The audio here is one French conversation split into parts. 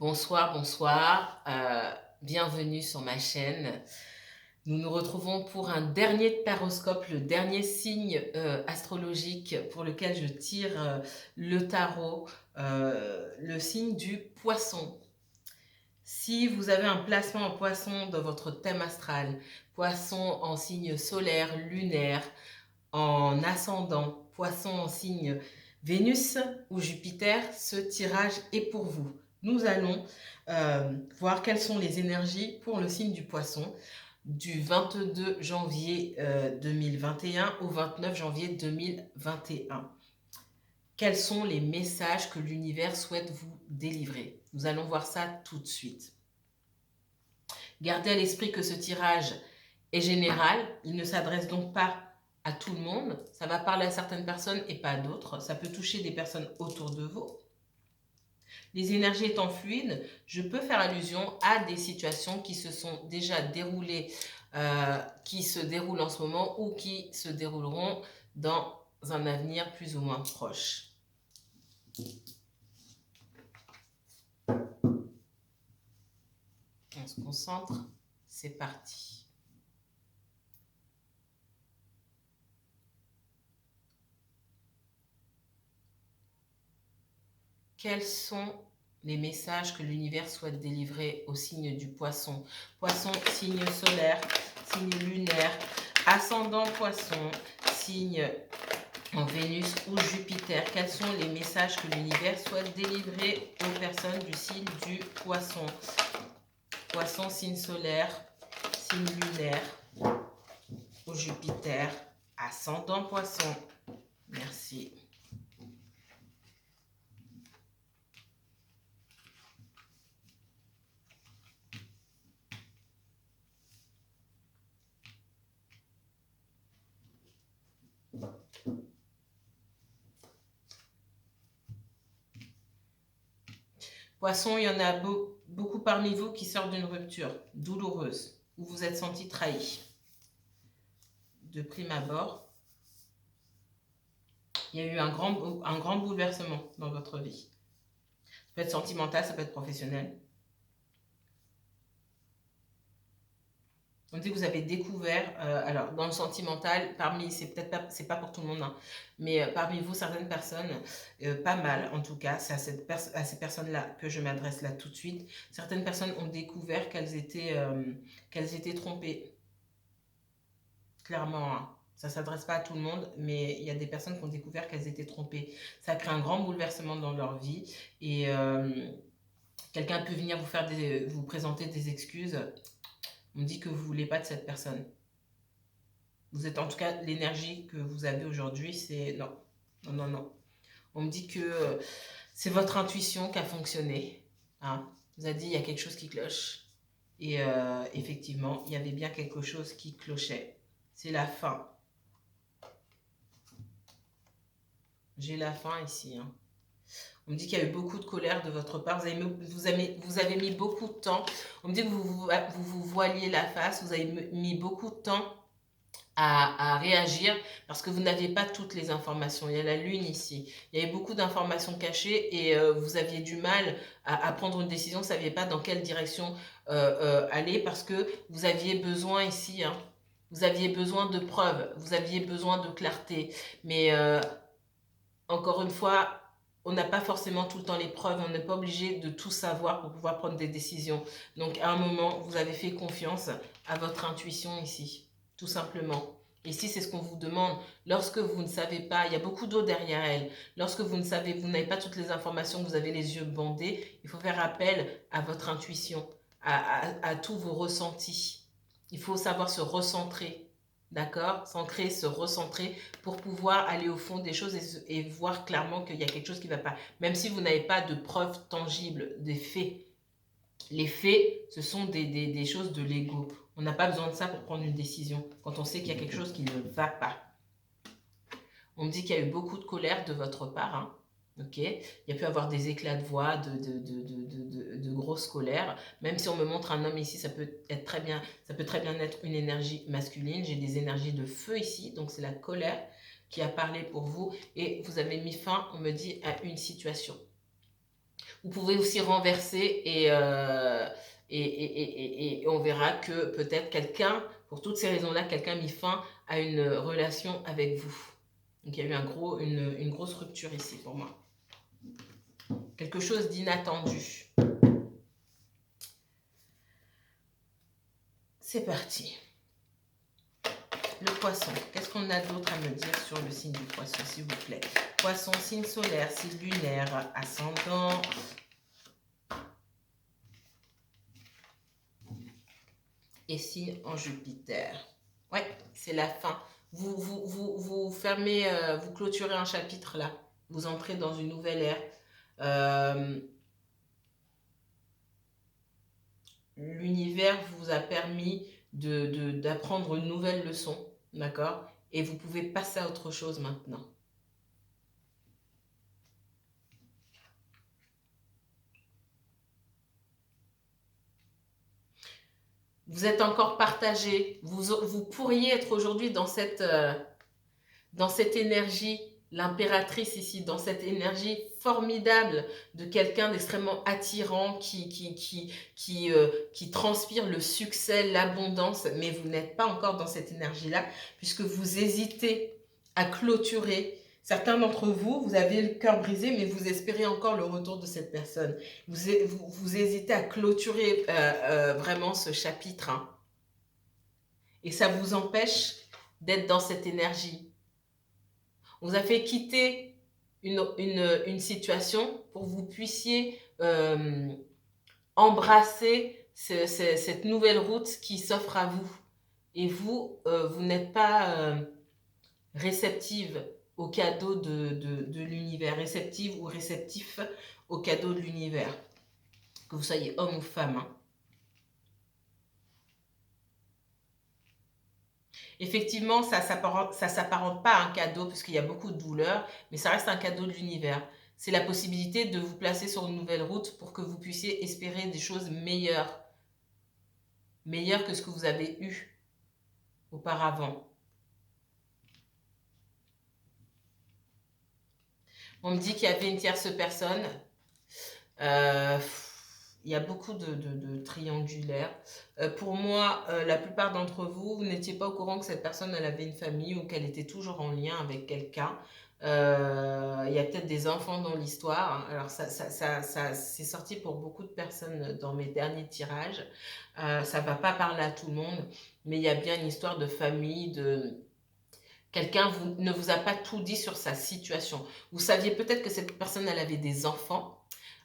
Bonsoir, bonsoir, bienvenue sur ma chaîne. Nous nous retrouvons pour un dernier taroscope, le dernier signe astrologique pour lequel je tire le tarot, le signe du poisson. Si vous avez un placement en poisson dans votre thème astral, poisson en signe solaire, lunaire, en ascendant, poisson en signe Vénus ou Jupiter, ce tirage est pour vous. Nous allons voir quelles sont les énergies pour le signe du poisson du 22 janvier 2021 au 29 janvier 2021. Quels sont les messages que l'univers souhaite vous délivrer? Nous allons voir ça tout de suite. Gardez à l'esprit que ce tirage est général, il ne s'adresse donc pas à tout le monde, ça va parler à certaines personnes et pas à d'autres, ça peut toucher des personnes autour de vous. Les énergies étant fluides, je peux faire allusion à des situations qui se sont déjà déroulées, qui se déroulent en ce moment ou qui se dérouleront dans un avenir plus ou moins proche. On se concentre, c'est parti. Quels sont les messages que l'univers souhaite délivrer au signe du poisson? Poisson, signe solaire, signe lunaire, ascendant poisson, signe en Vénus ou Jupiter. Quels sont les messages que l'univers souhaite délivrer aux personnes du signe du poisson? Poisson, signe solaire, signe lunaire ou Jupiter, ascendant poisson. Merci. Poisson, il y en a beaucoup parmi vous qui sortent d'une rupture douloureuse, où vous êtes senti trahi. De prime abord, il y a eu un grand bouleversement dans votre vie. Ça peut être sentimental, ça peut être professionnel. On dit que vous avez découvert, alors dans le sentimental, c'est pas pour tout le monde, hein, mais parmi vous, certaines personnes, pas mal en tout cas, c'est à ces personnes-là que je m'adresse là tout de suite. Certaines personnes ont découvert qu'elles étaient trompées. Clairement, hein. Ça ne s'adresse pas à tout le monde, mais il y a des personnes qui ont découvert qu'elles étaient trompées. Ça crée un grand bouleversement dans leur vie et quelqu'un peut venir vous présenter des excuses. On dit que vous ne voulez pas de cette personne. Vous êtes en tout cas, l'énergie que vous avez aujourd'hui, c'est non, non, non, non. On me dit que c'est votre intuition qui a fonctionné. Hein. Vous a dit, il y a quelque chose qui cloche. Et effectivement, il y avait bien quelque chose qui clochait. C'est la fin. J'ai la fin ici. Hein. On me dit qu'il y a eu beaucoup de colère de votre part. Vous avez mis beaucoup de temps. On me dit que vous voiliez la face. Vous avez mis beaucoup de temps à réagir parce que vous n'avez pas toutes les informations. Il y a la lune ici. Il y avait beaucoup d'informations cachées et vous aviez du mal à prendre une décision. Vous ne saviez pas dans quelle direction aller parce que vous aviez besoin ici. Hein, vous aviez besoin de preuves. Vous aviez besoin de clarté. Mais encore une fois, on n'a pas forcément tout le temps les preuves, on n'est pas obligé de tout savoir pour pouvoir prendre des décisions. Donc à un moment, vous avez fait confiance à votre intuition ici, tout simplement. Ici, c'est ce qu'on vous demande. Lorsque vous ne savez pas, il y a beaucoup d'eau derrière elle. Lorsque vous ne savez, vous n'avez pas toutes les informations, vous avez les yeux bandés, il faut faire appel à votre intuition, à tous vos ressentis. Il faut savoir se recentrer. D'accord? S'ancrer, se recentrer pour pouvoir aller au fond des choses et voir clairement qu'il y a quelque chose qui ne va pas. Même si vous n'avez pas de preuves tangibles, des faits. Les faits, ce sont des choses de l'ego. On n'a pas besoin de ça pour prendre une décision quand on sait qu'il y a quelque chose qui ne va pas. On me dit qu'il y a eu beaucoup de colère de votre part. Hein. Okay. Il y a pu avoir des éclats de voix, de grosse colère. Même si on me montre un homme ici, ça peut très bien être une énergie masculine. J'ai des énergies de feu ici, donc c'est la colère qui a parlé pour vous. Et vous avez mis fin, on me dit, à une situation. Vous pouvez aussi renverser et on verra que peut-être quelqu'un, pour toutes ces raisons-là, quelqu'un a mis fin à une relation avec vous. Donc il y a eu une grosse rupture ici pour moi. Quelque chose d'inattendu. C'est parti. Le poisson, qu'est-ce qu'on a d'autre à me dire sur le signe du poisson, s'il vous plaît? Poisson, signe solaire, signe lunaire, ascendant. Et signe en Jupiter. Ouais, c'est la fin. Vous fermez, vous clôturez un chapitre là. Vous entrez dans une nouvelle ère. L'univers vous a permis d'apprendre une nouvelle leçon, d'accord? Et vous pouvez passer à autre chose maintenant. Vous êtes encore partagé. Vous pourriez être aujourd'hui dans cette énergie, l'impératrice ici, dans cette énergie formidable de quelqu'un d'extrêmement attirant qui transpire le succès, l'abondance, mais vous n'êtes pas encore dans cette énergie-là puisque vous hésitez à clôturer. Certains d'entre vous, vous avez le cœur brisé, mais vous espérez encore le retour de cette personne. Vous hésitez à clôturer vraiment ce chapitre. Hein. Et ça vous empêche d'être dans cette énergie. On vous a fait quitter une situation pour que vous puissiez embrasser cette nouvelle route qui s'offre à vous. Et vous, vous n'êtes pas réceptive au cadeau de l'univers, réceptive ou réceptif au cadeau de l'univers, que vous soyez homme ou femme. Hein. Effectivement, ça ne s'apparente pas à un cadeau puisqu'il y a beaucoup de douleur, mais ça reste un cadeau de l'univers. C'est la possibilité de vous placer sur une nouvelle route pour que vous puissiez espérer des choses meilleures. Meilleures que ce que vous avez eu auparavant. On me dit qu'il y avait une tierce personne. Il y a beaucoup de triangulaires. Pour moi, la plupart d'entre vous, vous n'étiez pas au courant que cette personne, elle avait une famille ou qu'elle était toujours en lien avec quelqu'un. Il y a peut-être des enfants dans l'histoire. Alors, c'est sorti pour beaucoup de personnes dans mes derniers tirages. Ça ne va pas parler à tout le monde, mais il y a bien une histoire de famille, quelqu'un ne vous a pas tout dit sur sa situation. Vous saviez peut-être que cette personne, elle avait des enfants.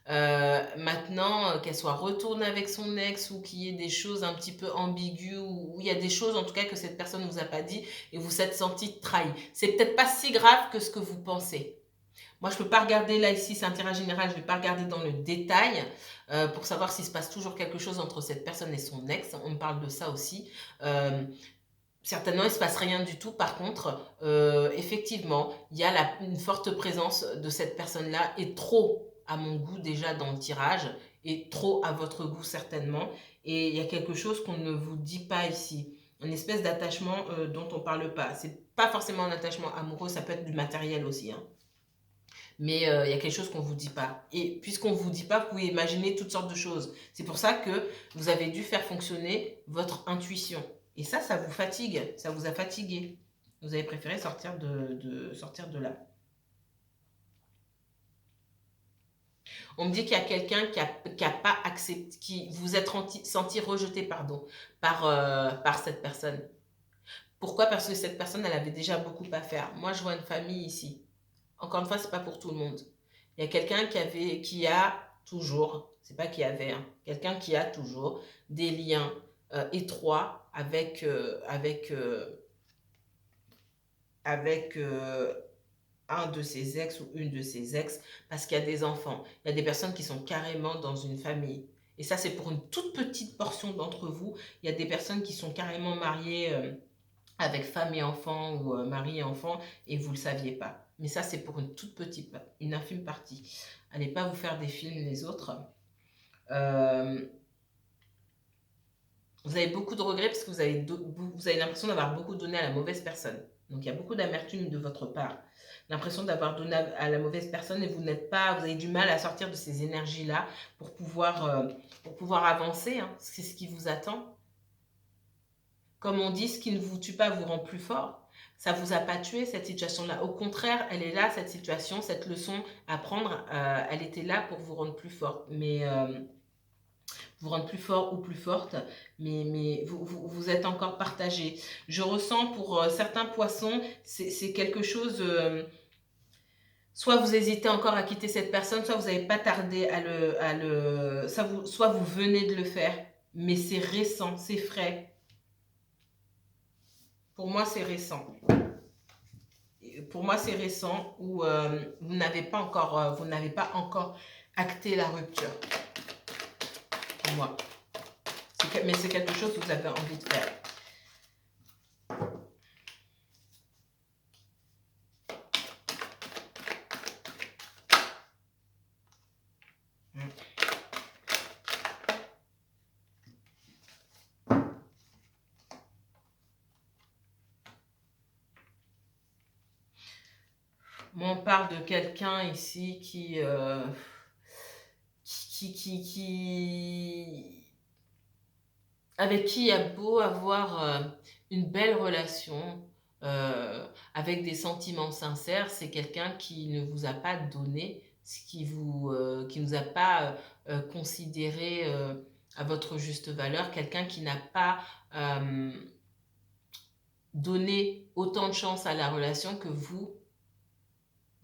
Maintenant, qu'elle soit retournée avec son ex ou qu'il y ait des choses un petit peu ambiguës ou il y a des choses en tout cas que cette personne ne vous a pas dit et vous vous êtes senti trahi. C'est peut-être pas si grave que ce que vous pensez. Moi, je ne peux pas regarder là ici, c'est un tirage général, je ne vais pas regarder dans le détail pour savoir s'il se passe toujours quelque chose entre cette personne et son ex. On me parle de ça aussi. Certainement, il ne se passe rien du tout. Par contre, effectivement, il y a une forte présence de cette personne-là et trop à mon goût déjà dans le tirage et trop à votre goût certainement. Et il y a quelque chose qu'on ne vous dit pas ici. Une espèce d'attachement dont on ne parle pas. C'est pas forcément un attachement amoureux, ça peut être du matériel aussi. Hein. Mais il y a quelque chose qu'on ne vous dit pas. Et puisqu'on ne vous dit pas, vous pouvez imaginer toutes sortes de choses. C'est pour ça que vous avez dû faire fonctionner votre intuition. Et ça vous fatigue, ça vous a fatigué. Vous avez préféré sortir sortir de là. On me dit qu'il y a quelqu'un qui a pas accepté, qui vous êtes senti rejeté, pardon, par cette personne. Pourquoi? Parce que cette personne, elle avait déjà beaucoup à faire. Moi, je vois une famille ici. Encore une fois, c'est pas pour tout le monde. Il y a quelqu'un qui a toujours, c'est pas qui avait, hein, quelqu'un qui a toujours des liens étroits avec un de ses ex ou une de ses ex parce qu'il y a des enfants. Il y a des personnes qui sont carrément dans une famille. Et ça, c'est pour une toute petite portion d'entre vous. Il y a des personnes qui sont carrément mariées avec femme et enfant ou mari et enfant et vous ne le saviez pas. Mais ça, c'est pour une toute petite, une infime partie. Allez pas vous faire des films les autres. Vous avez beaucoup de regrets parce que vous avez l'impression d'avoir beaucoup donné à la mauvaise personne. Donc, il y a beaucoup d'amertume de votre part. L'impression d'avoir donné à la mauvaise personne et vous n'êtes pas, vous avez du mal à sortir de ces énergies-là pour pouvoir avancer. Hein. C'est ce qui vous attend. Comme on dit, ce qui ne vous tue pas vous rend plus fort. Ça ne vous a pas tué, cette situation-là. Au contraire, elle est là, cette situation, cette leçon à prendre, elle était là pour vous rendre plus forte. Mais vous rendre plus fort ou plus forte, mais vous êtes encore partagé. Je ressens pour certains poissons, c'est quelque chose... soit vous hésitez encore à quitter cette personne, soit vous n'avez pas tardé soit vous venez de le faire, mais c'est récent, c'est frais. Pour moi, c'est récent. Pour moi, c'est récent où vous n'avez pas encore acté la rupture. Pour moi. Mais c'est quelque chose que vous avez envie de faire. Moi, on parle de quelqu'un ici avec qui il y a beau avoir une belle relation, avec des sentiments sincères, c'est quelqu'un qui ne vous a pas donné ce qui qui nous a pas considéré à votre juste valeur, quelqu'un qui n'a pas donné autant de chance à la relation que vous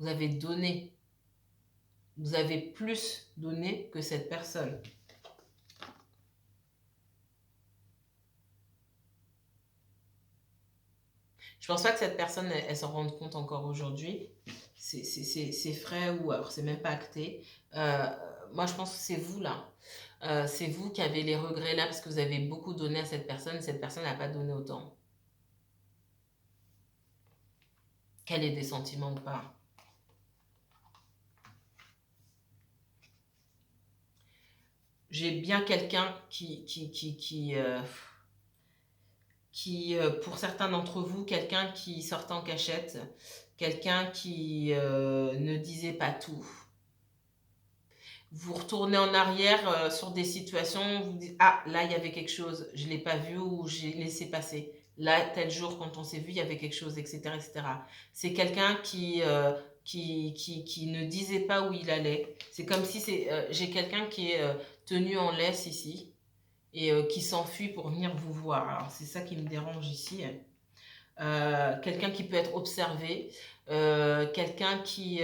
avez donné. Vous avez plus donné que cette personne. Je pense pas que cette personne, elle s'en rende compte encore aujourd'hui. C'est frais ou alors c'est même pas acté. Moi, je pense que c'est vous là. C'est vous qui avez les regrets là parce que vous avez beaucoup donné à cette personne et cette personne n'a pas donné autant. Qu'elle ait des sentiments ou pas. J'ai bien quelqu'un pour certains d'entre vous, quelqu'un qui sortait en cachette, quelqu'un qui ne disait pas tout. Vous retournez en arrière sur des situations, vous dites, ah, là, il y avait quelque chose, je ne l'ai pas vu ou j'ai laissé passer. Là, tel jour, quand on s'est vu, il y avait quelque chose, etc. etc. C'est quelqu'un qui ne disait pas où il allait. C'est comme si j'ai quelqu'un qui est tenu en laisse ici et qui s'enfuit pour venir vous voir. Alors, c'est ça qui me dérange ici. Quelqu'un qui peut être observé, quelqu'un qui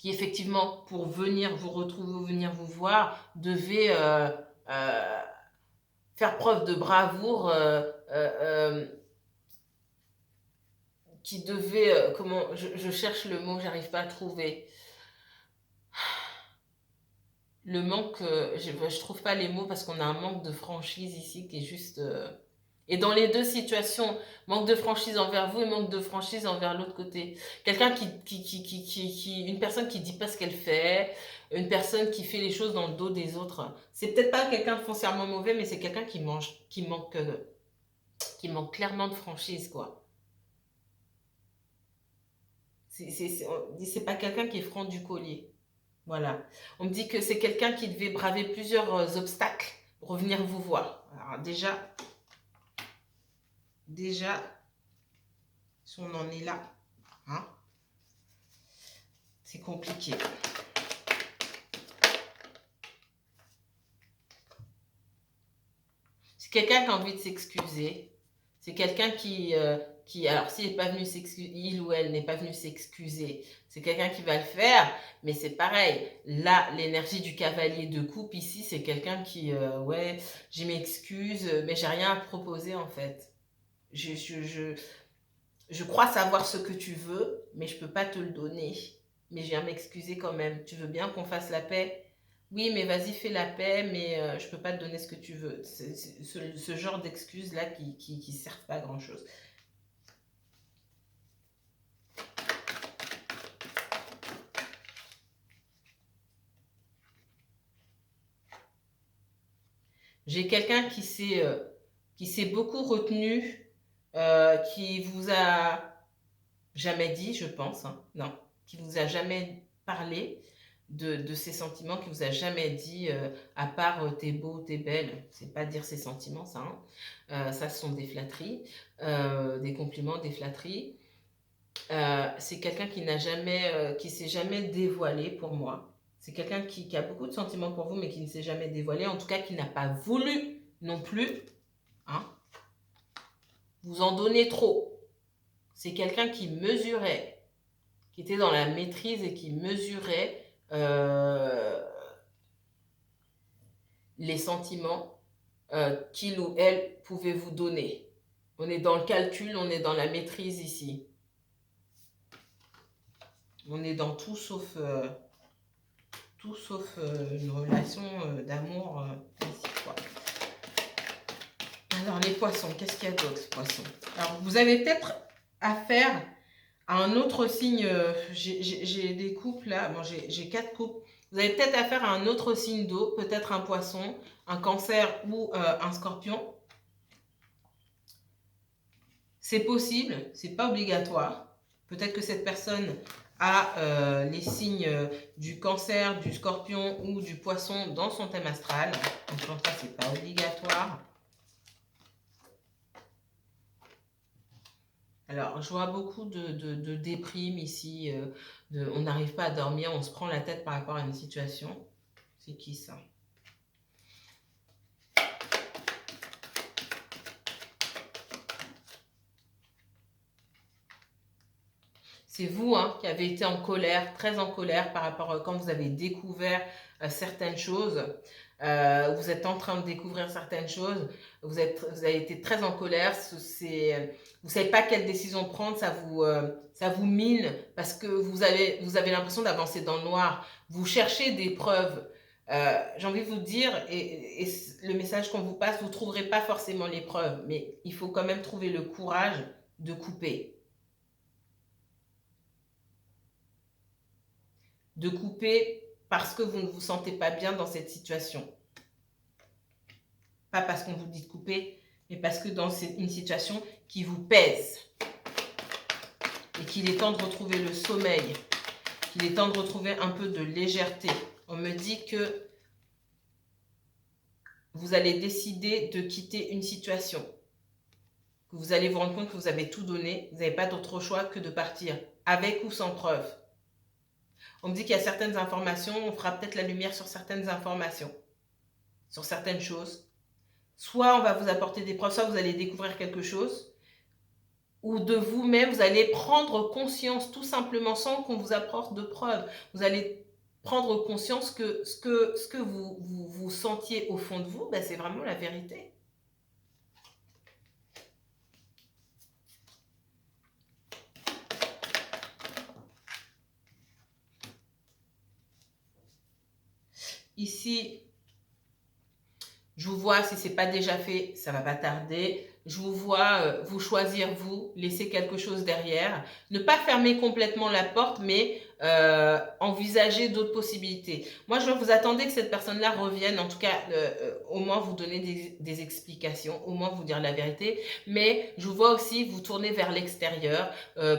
effectivement, pour venir vous retrouver ou venir vous voir, devait faire preuve de bravoure, qui devait, comment, je cherche le mot, j'arrive pas à trouver. Le manque, je trouve pas les mots parce qu'on a un manque de franchise ici qui est juste... Et dans les deux situations, manque de franchise envers vous et manque de franchise envers l'autre côté. Quelqu'un une personne qui dit pas ce qu'elle fait, une personne qui fait les choses dans le dos des autres. C'est peut-être pas quelqu'un de foncièrement mauvais, mais c'est quelqu'un qui manque clairement de franchise, quoi. On dit c'est pas quelqu'un qui est franc du collier. Voilà. On me dit que c'est quelqu'un qui devait braver plusieurs obstacles pour venir vous voir. Alors déjà, si on en est là, hein, c'est compliqué. C'est quelqu'un qui a envie de s'excuser. C'est quelqu'un alors s'il n'est pas venu s'excuser, il ou elle n'est pas venu s'excuser, c'est quelqu'un qui va le faire, mais c'est pareil. Là, l'énergie du cavalier de coupe ici, c'est quelqu'un qui, ouais, je m'excuse, mais j'ai rien à proposer en fait. Je crois savoir ce que tu veux, mais je peux pas te le donner. Mais je viens m'excuser quand même. Tu veux bien qu'on fasse la paix? Oui, mais vas-y, fais la paix, mais je peux pas te donner ce que tu veux. C'est ce genre d'excuses-là qui servent pas à grand-chose. J'ai quelqu'un qui s'est beaucoup retenu qui vous a jamais dit, je pense, hein, non, qui vous a jamais parlé de ses sentiments, qui vous a jamais dit, à part t'es beau, t'es belle, c'est pas dire ses sentiments, ça, hein. Ça, ce sont des flatteries, des compliments, des flatteries. C'est quelqu'un qui n'a jamais, qui s'est jamais dévoilé pour moi. C'est quelqu'un qui a beaucoup de sentiments pour vous, mais qui ne s'est jamais dévoilé, en tout cas qui n'a pas voulu non plus, hein, vous en donner trop. C'est quelqu'un qui mesurait, qui était dans la maîtrise et qui mesurait les sentiments qu'il ou elle pouvait vous donner. On est dans le calcul, on est dans la maîtrise ici. On est dans tout sauf une relation d'amour ici, quoi. Alors les poissons, qu'est-ce qu'il y a d'autre, les poissons? Alors vous avez peut-être affaire à un autre signe, j'ai des couples là, bon, j'ai 4 couples. Vous avez peut-être affaire à un autre signe d'eau, peut-être un poisson, un cancer ou un scorpion. C'est possible, c'est pas obligatoire. Peut-être que cette personne a les signes du cancer, du scorpion ou du poisson dans son thème astral. Donc ça, c'est pas obligatoire. Alors, je vois beaucoup de déprime ici. On n'arrive pas à dormir, on se prend la tête par rapport à une situation. C'est qui ça? C'est vous, hein, qui avez été en colère, très en colère par rapport à quand vous avez découvert certaines choses. Vous êtes en train de découvrir certaines choses. Vous avez été très en colère. Vous ne savez pas quelle décision prendre. Ça vous mine parce que vous avez l'impression d'avancer dans le noir. Vous cherchez des preuves. J'ai envie de vous dire, et le message qu'on vous passe, vous ne trouverez pas forcément les preuves, mais il faut quand même trouver le courage de couper. De couper parce que vous ne vous sentez pas bien dans cette situation. Pas parce qu'on vous dit de couper, mais parce que dans une situation qui vous pèse. Et qu'il est temps de retrouver le sommeil. Qu'il est temps de retrouver un peu de légèreté. On me dit que vous allez décider de quitter une situation. Que vous allez vous rendre compte que vous avez tout donné. Vous n'avez pas d'autre choix que de partir. Avec ou sans preuve. On me dit qu'il y a certaines informations, on fera peut-être la lumière sur certaines informations, sur certaines choses. Soit on va vous apporter des preuves, soit vous allez découvrir quelque chose, ou de vous-même, vous allez prendre conscience tout simplement sans qu'on vous apporte de preuves. Vous allez prendre conscience que ce que vous sentiez au fond de vous, ben c'est vraiment la vérité. Ici, je vous vois, si ce n'est pas déjà fait, ça ne va pas tarder. Je vous vois vous choisir, vous, laisser quelque chose derrière. Ne pas fermer complètement la porte, mais envisager d'autres possibilités. Moi, je vous attendais que cette personne-là revienne, en tout cas, au moins vous donner des explications, au moins vous dire la vérité. Mais je vous vois aussi vous tourner vers l'extérieur,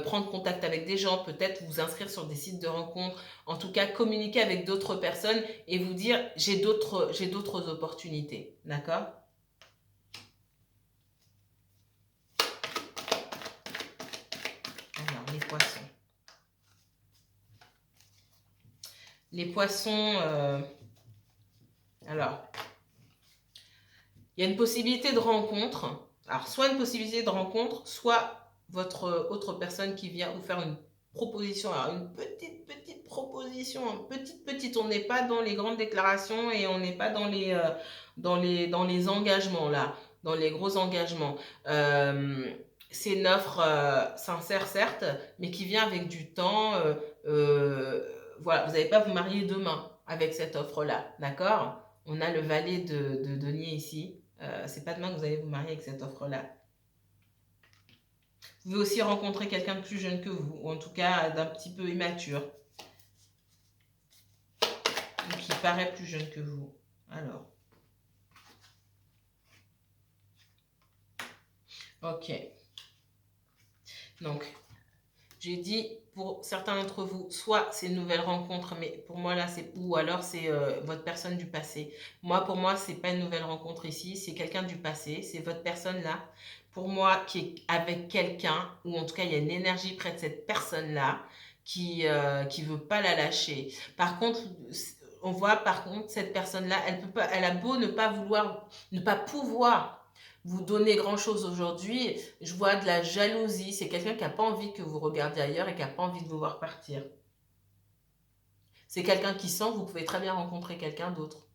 prendre contact avec des gens, peut-être vous inscrire sur des sites de rencontres, en tout cas communiquer avec d'autres personnes et vous dire j'ai d'autres opportunités. D'accord? Alors, les poissons. Les poissons, alors, il y a une possibilité de rencontre. Alors, soit une possibilité de rencontre, soit votre autre personne qui vient vous faire une proposition. Alors, une petite proposition, petite. On n'est pas dans les grandes déclarations et on n'est pas dans les engagements, là, dans les gros engagements. C'est une offre sincère, certes, mais qui vient avec du temps. Voilà, vous n'allez pas vous marier demain avec cette offre-là, d'accord? On a le valet de denier ici. C'est pas demain que vous allez vous marier avec cette offre-là. Vous pouvez aussi rencontrer quelqu'un de plus jeune que vous, ou en tout cas d'un petit peu immature, ou qui paraît plus jeune que vous. Alors. Ok. Donc, j'ai dit pour certains d'entre vous, soit c'est une nouvelle rencontre, mais pour moi là, c'est ou alors c'est votre personne du passé. Moi, pour moi, c'est pas une nouvelle rencontre ici, c'est quelqu'un du passé, c'est votre personne là. Pour moi, qui est avec quelqu'un, ou en tout cas, il y a une énergie près de cette personne là qui veut pas la lâcher. Par contre, on voit par contre cette personne là, elle peut pas, elle a beau ne pas vouloir, ne pas pouvoir vous donner grand-chose aujourd'hui, je vois de la jalousie. C'est quelqu'un qui n'a pas envie que vous regardiez ailleurs et qui n'a pas envie de vous voir partir. C'est quelqu'un qui sent que vous pouvez très bien rencontrer quelqu'un d'autre.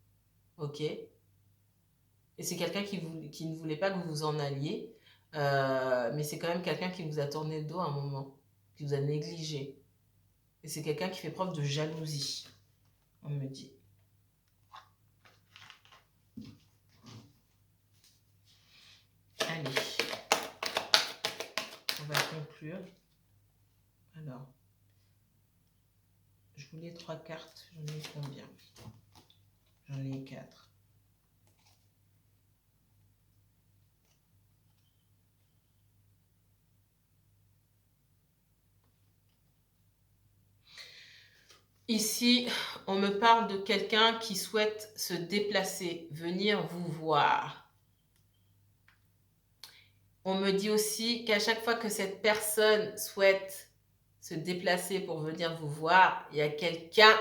Ok? Et c'est quelqu'un qui ne voulait pas que vous vous en alliez. Mais c'est quand même quelqu'un qui vous a tourné le dos à un moment, qui vous a négligé. Et c'est quelqu'un qui fait preuve de jalousie, on me dit. Allez, on va conclure. Alors, je voulais 3 cartes. J'en ai combien? J'en ai 4. Ici, on me parle de quelqu'un qui souhaite se déplacer, venir vous voir. On me dit aussi qu'à chaque fois que cette personne souhaite se déplacer pour venir vous voir, il y a quelqu'un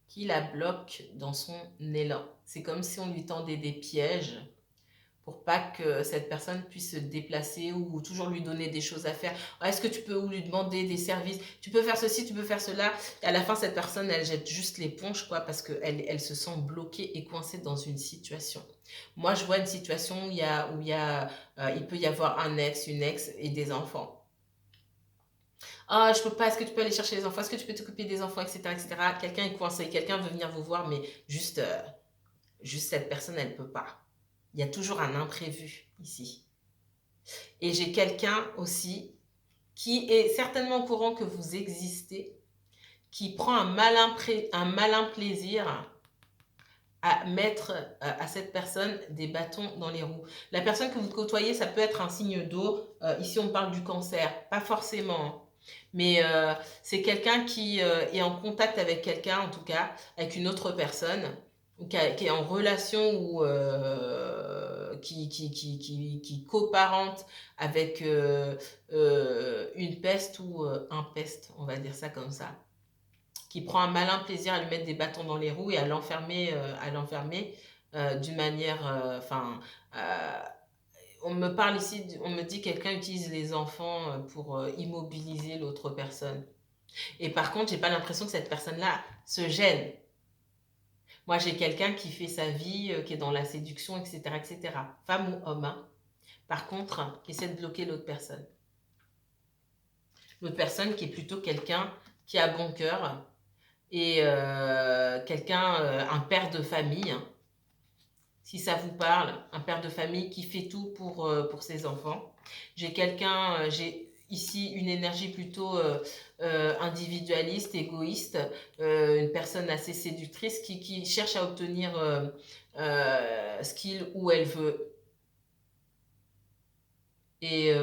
qui la bloque dans son élan. C'est comme si on lui tendait des pièges pour pas que cette personne puisse se déplacer ou toujours lui donner des choses à faire. Est-ce que tu peux ou lui demander des services? Tu peux faire ceci, tu peux faire cela. Et à la fin, cette personne, elle jette juste l'éponge, quoi, parce qu'elle se sent bloquée et coincée dans une situation. Moi, je vois une situation où il peut y avoir un ex, une ex et des enfants. Ah, je peux pas, est-ce que tu peux aller chercher les enfants? Est-ce que tu peux t'occuper des enfants, etc., etc. Quelqu'un est coincé, quelqu'un veut venir vous voir, mais juste cette personne, elle peut pas. Il y a toujours un imprévu ici. Et j'ai quelqu'un aussi qui est certainement au courant que vous existez, qui prend un malin plaisir à mettre à cette personne des bâtons dans les roues. La personne que vous côtoyez, ça peut être un signe d'eau. Ici, on parle du cancer. Pas forcément. Mais c'est quelqu'un qui est en contact avec quelqu'un, en tout cas, avec une autre personne, qui est en relation ou qui coparente avec une peste ou un peste, on va dire ça comme ça, qui prend un malin plaisir à lui mettre des bâtons dans les roues et à l'enfermer d'une manière, on me parle ici, on me dit que quelqu'un utilise les enfants pour immobiliser l'autre personne. Et par contre, j'ai pas l'impression que cette personne-là se gêne. Moi, j'ai quelqu'un qui fait sa vie, qui est dans la séduction, etc., etc. Femme ou homme, hein. Par contre, qui essaie de bloquer l'autre personne. L'autre personne qui est plutôt quelqu'un qui a bon cœur et un père de famille, hein. Si ça vous parle, un père de famille qui fait tout pour ses enfants. J'ai ici une énergie plutôt individualiste, égoïste, une personne assez séductrice qui cherche à obtenir ce qu'il ou elle veut. Et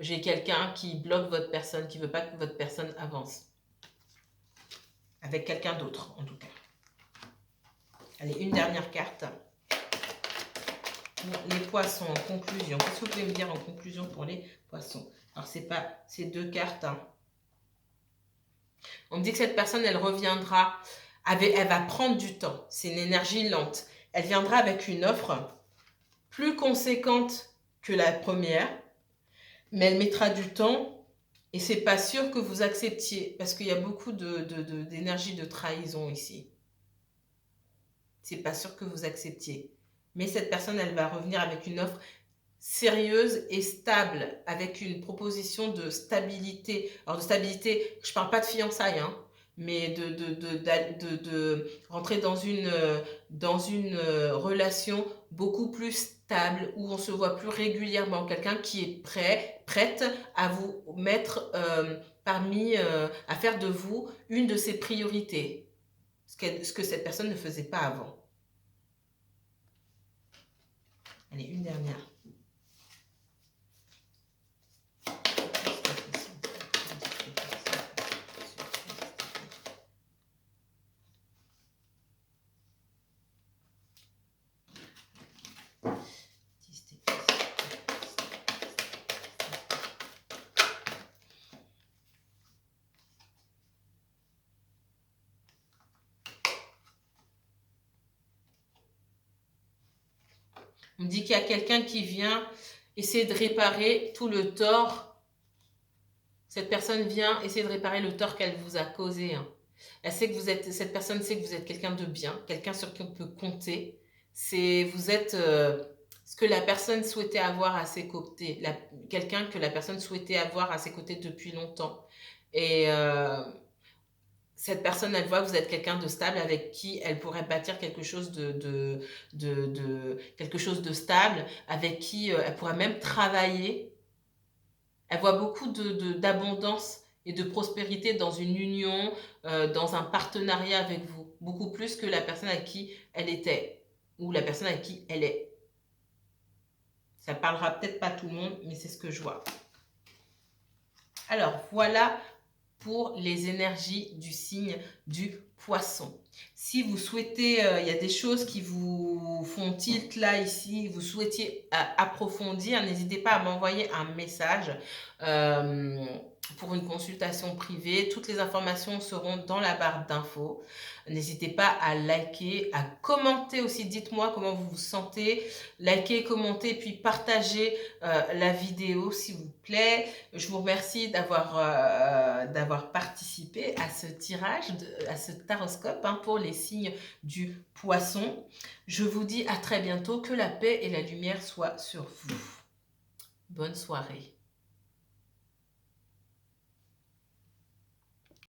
j'ai quelqu'un qui bloque votre personne, qui ne veut pas que votre personne avance. Avec quelqu'un d'autre, en tout cas. Allez, une dernière carte. Les poissons en conclusion. Qu'est-ce que vous pouvez me dire en conclusion pour les poissons? Alors, c'est 2 cartes. Hein. On me dit que cette personne, elle reviendra, elle va prendre du temps. C'est une énergie lente. Elle viendra avec une offre plus conséquente que la première, mais elle mettra du temps et c'est pas sûr que vous acceptiez parce qu'il y a beaucoup d'énergie de trahison ici. C'est pas sûr que vous acceptiez. Mais cette personne, elle va revenir avec une offre sérieuse et stable, avec une proposition de stabilité. Alors de stabilité, je ne parle pas de fiançailles, hein, mais de rentrer dans une relation beaucoup plus stable, où on se voit plus régulièrement. Quelqu'un qui est prête à vous mettre à faire de vous une de ses priorités. Ce que cette personne ne faisait pas avant. Allez, une dernière. On me dit qu'il y a quelqu'un qui vient essayer de réparer tout le tort. Cette personne vient essayer de réparer le tort qu'elle vous a causé. Hein. Elle sait que vous êtes, cette personne sait que vous êtes quelqu'un de bien, quelqu'un sur qui on peut compter. Vous êtes ce que la personne souhaitait avoir à ses côtés, quelqu'un que la personne souhaitait avoir à ses côtés depuis longtemps. Et cette personne, elle voit que vous êtes quelqu'un de stable avec qui elle pourrait bâtir quelque chose quelque chose de stable, avec qui elle pourrait même travailler. Elle voit beaucoup d'abondance et de prospérité dans une union, dans un partenariat avec vous, beaucoup plus que la personne à qui elle était ou la personne à qui elle est. Ça parlera peut-être pas tout le monde, mais c'est ce que je vois. Alors, voilà pour les énergies du signe du poisson. Si vous souhaitez, il y a des choses qui vous font tilt là, ici, vous souhaitiez approfondir, n'hésitez pas à m'envoyer un message pour une consultation privée. Toutes les informations seront dans la barre d'infos. N'hésitez pas à liker, à commenter aussi. Dites-moi comment vous vous sentez. Likez, commentez, puis partagez la vidéo s'il vous plaît. Je vous remercie d'avoir participé à ce tirage, à ce taroscope pour les signes du poisson. Je vous dis à très bientôt. Que la paix et la lumière soient sur vous. Bonne soirée.